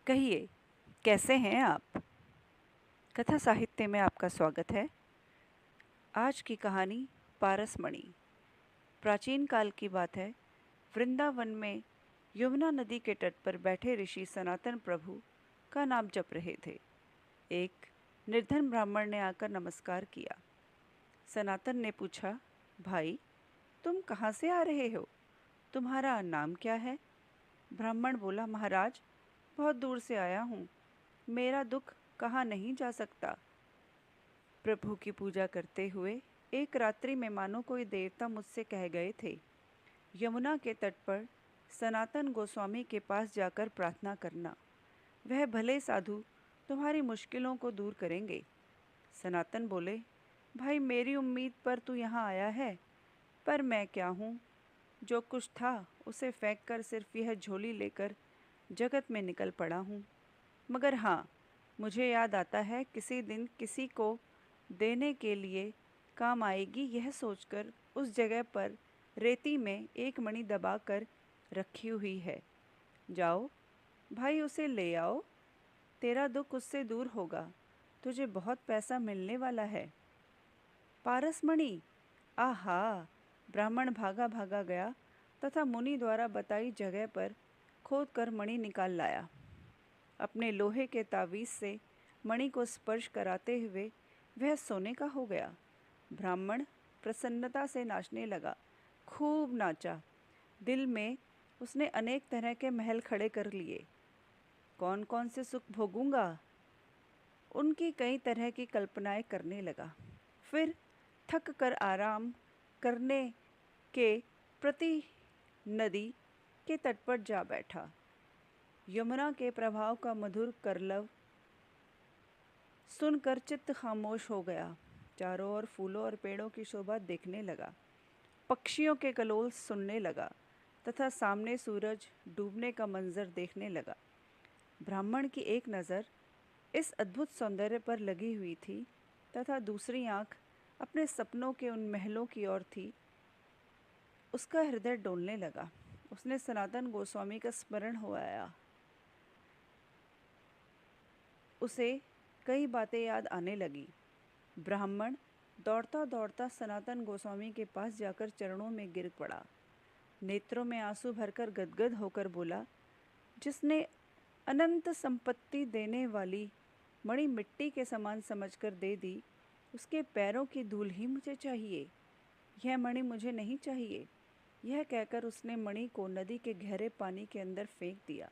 कहिए, कैसे हैं आप? कथा साहित्य में आपका स्वागत है। आज की कहानी पारसमणि। प्राचीन काल की बात है। वृंदावन में यमुना नदी के तट पर बैठे ऋषि सनातन प्रभु का नाम जप रहे थे। एक निर्धन ब्राह्मण ने आकर नमस्कार किया। सनातन ने पूछा, भाई, तुम कहाँ से आ रहे हो? तुम्हारा नाम क्या है? ब्राह्मण बोला, महाराज, बहुत दूर से आया हूँ। मेरा दुख कहा नहीं जा सकता। प्रभु की पूजा करते हुए एक रात्रि में मानो कोई देवता मुझसे कह गए थे, यमुना के तट पर सनातन गोस्वामी के पास जाकर प्रार्थना करना। वह भले साधु तुम्हारी मुश्किलों को दूर करेंगे। सनातन बोले, भाई, मेरी उम्मीद पर तू यहाँ आया है, पर मैं क्या हूँ? जो कुछ था उसे फेंक कर सिर्फ यह झोली लेकर जगत में निकल पड़ा हूँ। मगर हाँ, मुझे याद आता है किसी दिन किसी को देने के लिए काम आएगी, यह सोचकर उस जगह पर रेती में एक मणि दबाकर रखी हुई है। जाओ भाई, उसे ले आओ। तेरा दुख उससे दूर होगा। तुझे बहुत पैसा मिलने वाला है। पारसमणि! आहा! ब्राह्मण भागा भागा गया तथा मुनि द्वारा बताई जगह पर खोद कर मणि निकाल लाया। अपने लोहे के तावीज़ से मणि को स्पर्श कराते हुए वह सोने का हो गया। ब्राह्मण प्रसन्नता से नाचने लगा, खूब नाचा। दिल में उसने अनेक तरह के महल खड़े कर लिए। कौन कौन से सुख भोगूंगा, उनकी कई तरह की कल्पनाएं करने लगा। फिर थक कर आराम करने के प्रति नदी के तट पर जा बैठा। यमुना के प्रभाव का मधुर करलव सुनकर चित्त खामोश हो गया। चारों ओर फूलों और पेड़ों की शोभा देखने लगा, पक्षियों के कलोल सुनने लगा तथा सामने सूरज डूबने का मंजर देखने लगा। ब्राह्मण की एक नज़र इस अद्भुत सौंदर्य पर लगी हुई थी तथा दूसरी आंख अपने सपनों के उन महलों की ओर थी। उसका हृदय डोलने लगा। उसने सनातन गोस्वामी का स्मरण हो आया। उसे कई बातें याद आने लगी। ब्राह्मण दौड़ता दौड़ता सनातन गोस्वामी के पास जाकर चरणों में गिर पड़ा। नेत्रों में आंसू भरकर गदगद होकर बोला, जिसने अनंत संपत्ति देने वाली मणि मिट्टी के समान समझकर दे दी, उसके पैरों की धूल ही मुझे चाहिए। यह मणि मुझे नहीं चाहिए। यह कहकर उसने मणि को नदी के गहरे पानी के अंदर फेंक दिया।